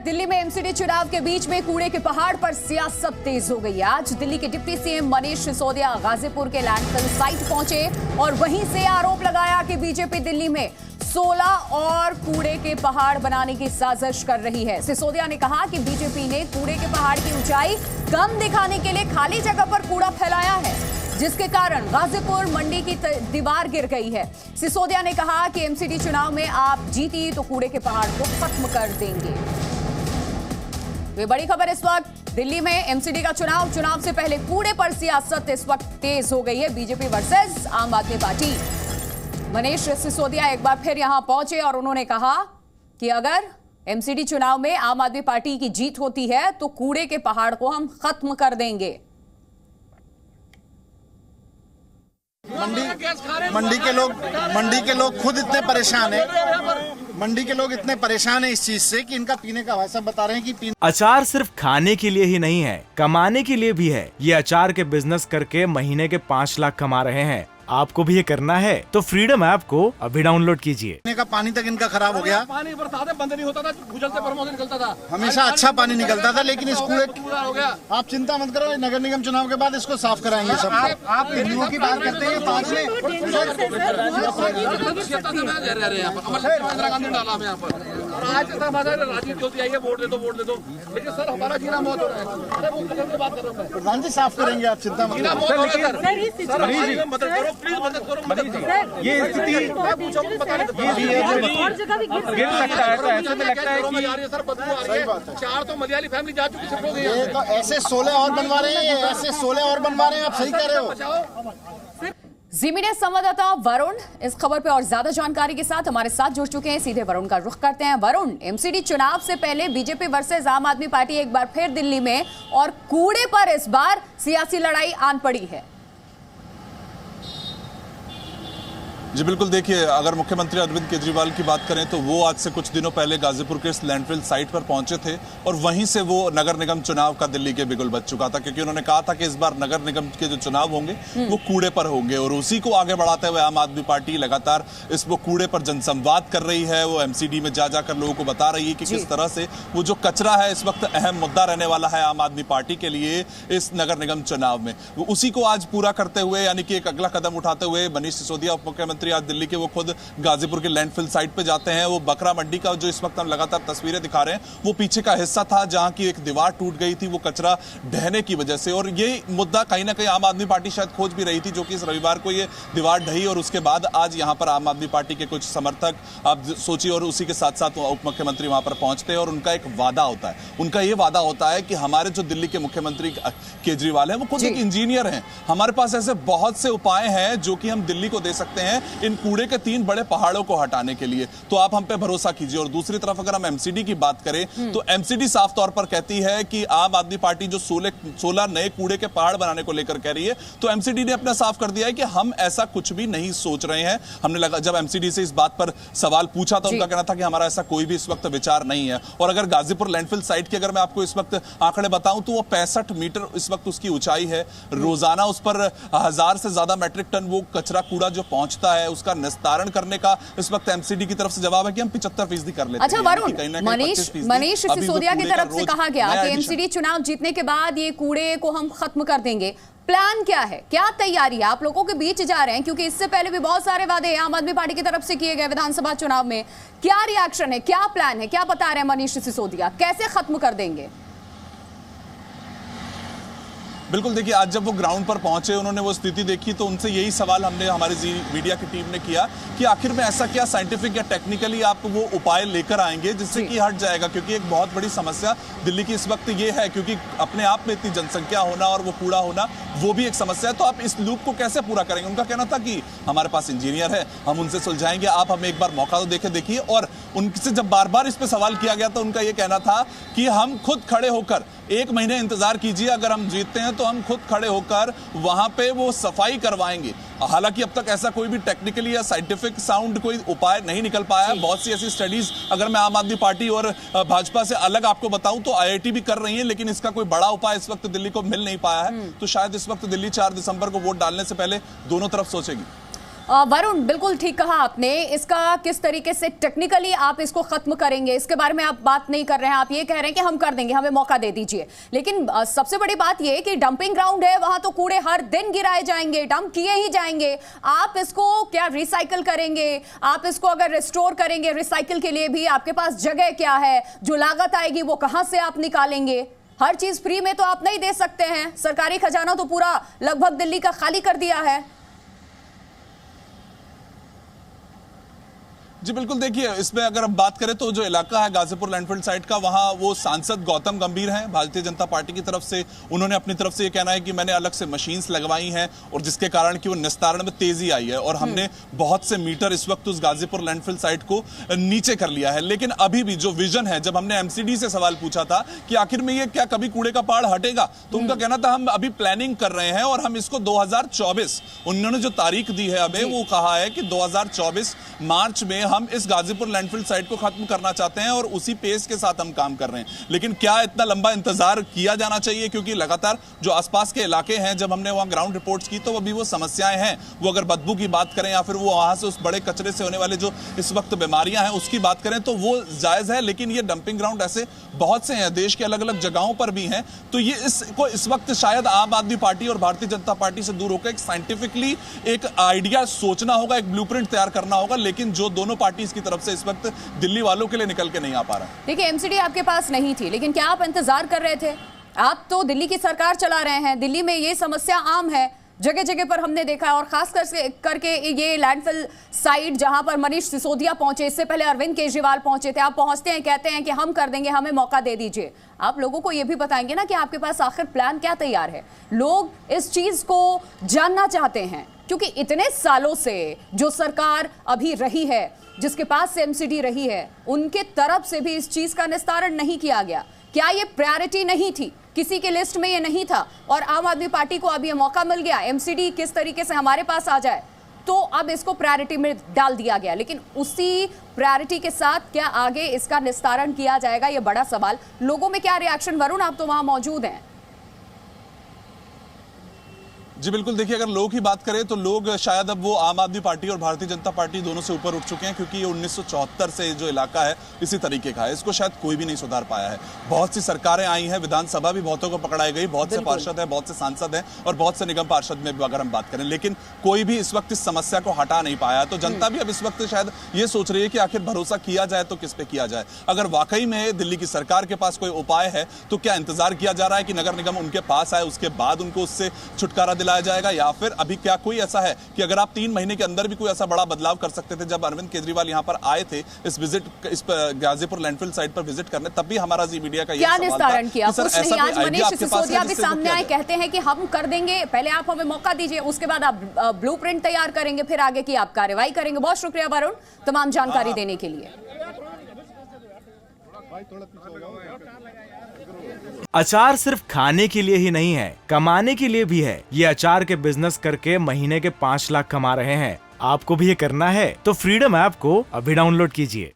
दिल्ली में एमसीडी चुनाव के बीच में कूड़े के पहाड़ पर सियासत तेज हो गई। आज दिल्ली के डिप्टी सीएम मनीष सिसोदिया गाजीपुर के लैंडफिल साइट पहुंचे और वहीं से आरोप लगाया कि बीजेपी दिल्ली में 16 और कूड़े के पहाड़ बनाने की साजिश कर रही है। सिसोदिया ने कहा कि बीजेपी ने कूड़े के पहाड़ की ऊंचाई कम दिखाने के लिए खाली जगह पर कूड़ा फैलाया है, जिसके कारण गाजीपुर मंडी की दीवार गिर गई है। सिसोदिया ने कहा कि एमसीडी चुनाव में आप जीती तो कूड़े के पहाड़ को खत्म कर देंगे। वे बड़ी खबर इस वक्त दिल्ली में एमसीडी का चुनाव से पहले कूड़े पर सियासत इस वक्त तेज हो गई है। बीजेपी वर्सेस आम आदमी पार्टी। मनीष सिसोदिया एक बार फिर यहां पहुंचे और उन्होंने कहा कि अगर एमसीडी चुनाव में आम आदमी पार्टी की जीत होती है तो कूड़े के पहाड़ को हम खत्म कर देंगे। मंडी के लोग खुद इतने परेशान हैं। मंडी के लोग इतने परेशान हैं इस चीज से कि इनका पीने का भाई साहब बता रहे हैं कि अचार सिर्फ खाने के लिए ही नहीं है, कमाने के लिए भी है। ये अचार के बिजनेस करके महीने के 5 लाख कमा रहे हैं। आपको भी ये करना है तो फ्रीडम ऐप को अभी डाउनलोड कीजिए। पीने का पानी तक इनका खराब हो गया। पानी बरसात बंद नहीं होता था, भूजल से परमों से निकलता था, हमेशा अच्छा पानी निकलता था, लेकिन इस कूड़े हो गया। आप चिंता मत करो, नगर निगम चुनाव के बाद इसको साफ कराएंगे सब। आप हिंदुओं की बात करते हैं, पांच में आज राजीव ज्योति आई है, वोट दे दो, लेकिन सर हमारा जीना मौत हो रहा है। अरे वो कदम की बात कर रहा हूँ, प्रधान जी साफ करेंगे, आप चिंता मत करो। मदद करो प्लीज, मदद करो। ये स्थिति गिर सकता है, तो ऐसे में लगता है कि सर बदबू आ रही है। 4 तो मलयाली फैमिली जा चुकी सब लोग। ये तो ऐसे 16 और बनवा रहे हैं, ऐसे 16 और बनवा रहे हैं। आप सही कह रहे हो। जी मीडिया संवाददाता वरुण इस खबर पे और ज्यादा जानकारी के साथ हमारे साथ जुड़ चुके हैं। सीधे वरुण का रुख करते हैं। वरुण, एमसीडी चुनाव से पहले बीजेपी वर्सेस आम आदमी पार्टी एक बार फिर दिल्ली में और कूड़े पर इस बार सियासी लड़ाई आन पड़ी है। जी बिल्कुल, देखिए अगर मुख्यमंत्री अरविंद केजरीवाल की बात करें तो वो आज से कुछ दिनों पहले गाजीपुर के इस लैंडफिल साइट पर पहुंचे थे और वहीं से वो नगर निगम चुनाव का दिल्ली के बिगुल बज चुका था, क्योंकि उन्होंने कहा था कि इस बार नगर निगम के जो चुनाव होंगे वो कूड़े पर होंगे। और उसी को आगे बढ़ाते हुए आम आदमी पार्टी लगातार इस वो कूड़े पर जनसंवाद कर रही है। वो एमसीडी में जा जाकर लोगों को बता रही है कि किस तरह से वो जो कचरा है इस वक्त अहम मुद्दा रहने वाला है आम आदमी पार्टी के लिए इस नगर निगम चुनाव में। वो उसी को आज पूरा करते हुए, यानी कि एक अगला कदम उठाते हुए मनीष सिसोदिया उप मुख्यमंत्री आज दिल्ली के वो खुद गाजीपुर के लैंडफिल साइट पे जाते हैं। वो बकरा मंडी का जो इस वक्त हम लगातार तस्वीरें दिखा रहे हैं, वो पीछे का हिस्सा था जहां की एक दीवार टूट गई थी वो कचरा ढहने की वजह से। और ये मुद्दा कहीं ना कहीं आम आदमी पार्टी शायद खोज भी रही थी, जो कि इस रविवार को ये दीवार ढही और उसके बाद आज यहां पर आम आदमी पार्टी के कुछ समर्थक, आप सोचिए, और उसी के साथ साथ उप मुख्यमंत्री वहां पर पहुंचते हैं और उनका एक वादा होता है। उनका ये वादा होता है कि हमारे जो दिल्ली के मुख्यमंत्री केजरीवाल हैं वो खुद एक इंजीनियर हैं, हमारे पास ऐसे बहुत से उपाय हैं जो कि हम दिल्ली को दे सकते हैं इन कूड़े के 3 बड़े पहाड़ों को हटाने के लिए, तो आप हम पे भरोसा कीजिए। और दूसरी तरफ अगर हम एमसीडी की बात करें तो एमसीडी साफ तौर पर कहती है कि आम आदमी पार्टी जो 16 नए कूड़े के पहाड़ बनाने को लेकर कह रही है, तो एमसीडी ने अपना साफ कर दिया है कि हम ऐसा कुछ भी नहीं सोच रहे हैं। हमने लगा जब एमसीडी से इस बात पर सवाल पूछा तो उनका कहना था कि हमारा ऐसा कोई भी इस वक्त विचार नहीं है। और अगर गाजीपुर लैंडफिल साइट की अगर मैं आपको इस वक्त आंकड़े बताऊं तो वो 65 मीटर इस वक्त उसकी ऊंचाई है। रोजाना उस पर 1000 से ज्यादा मैट्रिक टन वो कचरा कूड़ा जो पहुंचता है उसका निस्तारण करने का इस वक्त एमसीडी की तरफ से जवाब है कि हम 75% कर लेते हैं। अच्छा वरुण, मनीष सिसोदिया की तरफ से कहा गया कि एमसीडी चुनाव जीतने के बाद ये कूड़े को हम खत्म कर देंगे। प्लान क्या है, क्या तैयारी है? आप लोगों के बीच जा रहे हैं क्योंकि इससे पहले भी बहुत सारे वादे आम आदमी पार्टी की तरफ से किए गए विधानसभा चुनाव में। क्या रिएक्शन है, क्या प्लान है, क्या बता रहे हैं मनीष सिसोदिया, कैसे खत्म कर देंगे? बिल्कुल, देखिए आज जब वो ग्राउंड पर पहुंचे, उन्होंने वो स्थिति देखी तो उनसे यही सवाल हमने हमारी जी मीडिया की टीम ने किया कि आखिर में ऐसा क्या साइंटिफिक या टेक्निकली आप वो उपाय लेकर आएंगे जिससे कि हट जाएगा, क्योंकि एक बहुत बड़ी समस्या दिल्ली की इस वक्त ये है, क्योंकि अपने आप में इतनी जनसंख्या होना और वो कूड़ा होना वो भी एक समस्या है। तो आप इस लूप को कैसे पूरा करेंगे? उनका कहना था कि हमारे पास इंजीनियर है, हम उनसे सुलझाएंगे, आप हमें एक बार मौका तो देखिए। और उनसे जब बार बार इस पर सवाल किया गया तो उनका ये कहना था कि हम खुद खड़े होकर 1 महीने इंतजार कीजिए, अगर हम जीतते हैं तो हम खुद खड़े होकर वहां पे वो सफाई करवाएंगे। हालांकि अब तक ऐसा कोई भी टेक्निकली या साइंटिफिक साउंड कोई उपाय नहीं निकल पाया है। बहुत सी ऐसी स्टडीज अगर मैं आम आदमी पार्टी और भाजपा से अलग आपको बताऊं तो आईआईटी भी कर रही है, लेकिन इसका कोई बड़ा उपाय इस वक्त दिल्ली को मिल नहीं पाया है। तो शायद इस वक्त दिल्ली 4 दिसंबर को वोट डालने से पहले दोनों तरफ सोचेगी। वरुण, बिल्कुल ठीक कहा आपने। इसका किस तरीके से टेक्निकली आप इसको खत्म करेंगे, इसके बारे में आप बात नहीं कर रहे हैं। आप ये कह रहे हैं कि हम कर देंगे, हमें मौका दे दीजिए। लेकिन सबसे बड़ी बात ये कि डंपिंग ग्राउंड है, वहां तो कूड़े हर दिन गिराए जाएंगे, डंप किए ही जाएंगे। आप इसको क्या रिसाइकल करेंगे? आप इसको अगर रिस्टोर करेंगे, रिसाइकल के लिए भी आपके पास जगह क्या है? जो लागत आएगी वो कहां से आप निकालेंगे? हर चीज फ्री में तो आप नहीं दे सकते हैं। सरकारी खजाना तो पूरा लगभग दिल्ली का खाली कर दिया है। जी बिल्कुल, देखिए इसमें अगर हम बात करें तो जो इलाका है गाजीपुर लैंडफिल साइट का, वहां वो सांसद गौतम गंभीर हैं भारतीय जनता पार्टी की तरफ से। उन्होंने अपनी तरफ से ये कहना है कि मैंने अलग से मशीन्स लगवाई हैं और जिसके कारण कि वो निस्तारण में तेजी आई है और हमने बहुत से मीटर इस वक्त उस गाजीपुर लैंडफिल साइट को नीचे कर लिया है। लेकिन अभी भी जो विजन है, जब हमने एमसीडी से सवाल पूछा था कि आखिर में ये क्या कभी कूड़े का पहाड़ हटेगा, तो उनका कहना था हम अभी प्लानिंग कर रहे हैं और हम इसको 2024, उन्होंने जो तारीख दी है हमें, वो कहा है कि 2024 मार्च में हम इस गाजीपुर लैंडफिल साइट को खत्म करना चाहते हैं और उसी पेस के साथ हम काम कर रहे हैं। लेकिन क्या इतना लंबा इंतजार किया जाना चाहिए? क्योंकि लगातार जो आसपास के इलाके हैं, जब हमने वहां ग्राउंड रिपोर्ट्स की तो अभी वो समस्याएं हैं। वो अगर बदबू की बात करें या फिर वो वहां से उस बड़े कचरे से होने वाले जो इस वक्त बीमारियां हैं उसकी बात करें तो वो जायज है। लेकिन ये डंपिंग ग्राउंड ऐसे बहुत से हैं, देश के अलग अलग जगहों पर भी हैं। तो ये इसको इस वक्त शायद आम आदमी पार्टी और भारतीय जनता पार्टी से दूर होकर एक साइंटिफिकली एक आइडिया सोचना होगा, एक ब्लूप्रिंट तैयार करना होगा। लेकिन जो दोनों पार्टी की तरफ से इस वक्त दिल्ली वालों के लिए निकल के नहीं आ पा रहा है। देखिए, एमसीडी आपके पास नहीं थी, लेकिन क्या आप इंतजार कर रहे थे? आप तो दिल्ली की सरकार चला रहे हैं। दिल्ली में ये समस्या आम है, जगह जगह पर हमने देखा है। और खास करके ये लैंडफिल साइट जहां पर मनीष सिसोदिया पहुंचे, इससे पहले अरविंद केजरीवाल पहुंचे थे। आप पहुंचते हैं, कहते हैं कि हम कर देंगे, हमें मौका दे दीजिए। आप लोगों को यह भी बताएंगे ना कि आपके पास आखिर प्लान क्या तैयार है। लोग इस चीज को जानना चाहते हैं, क्योंकि इतने सालों से जो सरकार अभी रही है, जिसके पास से एमसीडी रही है, उनके तरफ से भी इस चीज का निस्तारण नहीं किया गया। क्या ये प्रायोरिटी नहीं थी? किसी के लिस्ट में ये नहीं था और आम आदमी पार्टी को अब ये मौका मिल गया, एमसीडी किस तरीके से हमारे पास आ जाए, तो अब इसको प्रायोरिटी में डाल दिया गया। लेकिन उसी प्रायोरिटी के साथ क्या आगे इसका निस्तारण किया जाएगा, ये बड़ा सवाल। लोगों में क्या रिएक्शन? वरुण, आप तो वहां मौजूद हैं। जी बिल्कुल, देखिए अगर लोग की बात करें तो लोग शायद अब वो आम आदमी पार्टी और भारतीय जनता पार्टी दोनों से ऊपर उठ चुके हैं, क्योंकि ये 1974 से जो इलाका है इसी तरीके का है। इसको शायद कोई भी नहीं सुधार पाया है। बहुत सी सरकारें आई हैं, विधानसभा भी बहुतों को पकड़ाई गई, बहुत से पार्षद हैं, बहुत से सांसद हैं और बहुत से निगम पार्षद में भी अगर हम बात करें, लेकिन कोई भी इस वक्त इस समस्या को हटा नहीं पाया। तो जनता भी अब इस वक्त शायद ये सोच रही है कि आखिर भरोसा किया जाए तो किस पे किया जाए। अगर वाकई में दिल्ली की सरकार के पास कोई उपाय है तो क्या इंतजार किया जा रहा है कि नगर निगम उनके पास आए, उसके बाद उनको उससे छुटकारा दिलाया जाएगा? या फिर अभी क्या कोई ऐसा है कि अगर आप 3 महीने के अंदर भी कोई ऐसा बड़ा बदलाव कर सकते थे? जब अरविंद केजरीवाल यहां पर आए थे इस गाजीपुर लैंडफिल साइट पर विजिट करने, तब भी हमारा जी मीडिया का यह सवाल था। क्या निस्तारण किया? कुछ नहीं। आज मनीष सिसोदिया भी सामने आए, कहते हैं कि हम कर देंगे, पहले आप हमें मौका दीजिए, उसके बाद आप ब्लूप्रिंट तैयार करेंगे, फिर आगे की आप कार्रवाई करेंगे। बहुत शुक्रिया वरुण, तमाम जानकारी देने के लिए। अचार सिर्फ खाने के लिए ही नहीं है, कमाने के लिए भी है। ये अचार के बिजनेस करके महीने के 5 लाख कमा रहे हैं। आपको भी ये करना है तो फ्रीडम ऐप को अभी डाउनलोड कीजिए।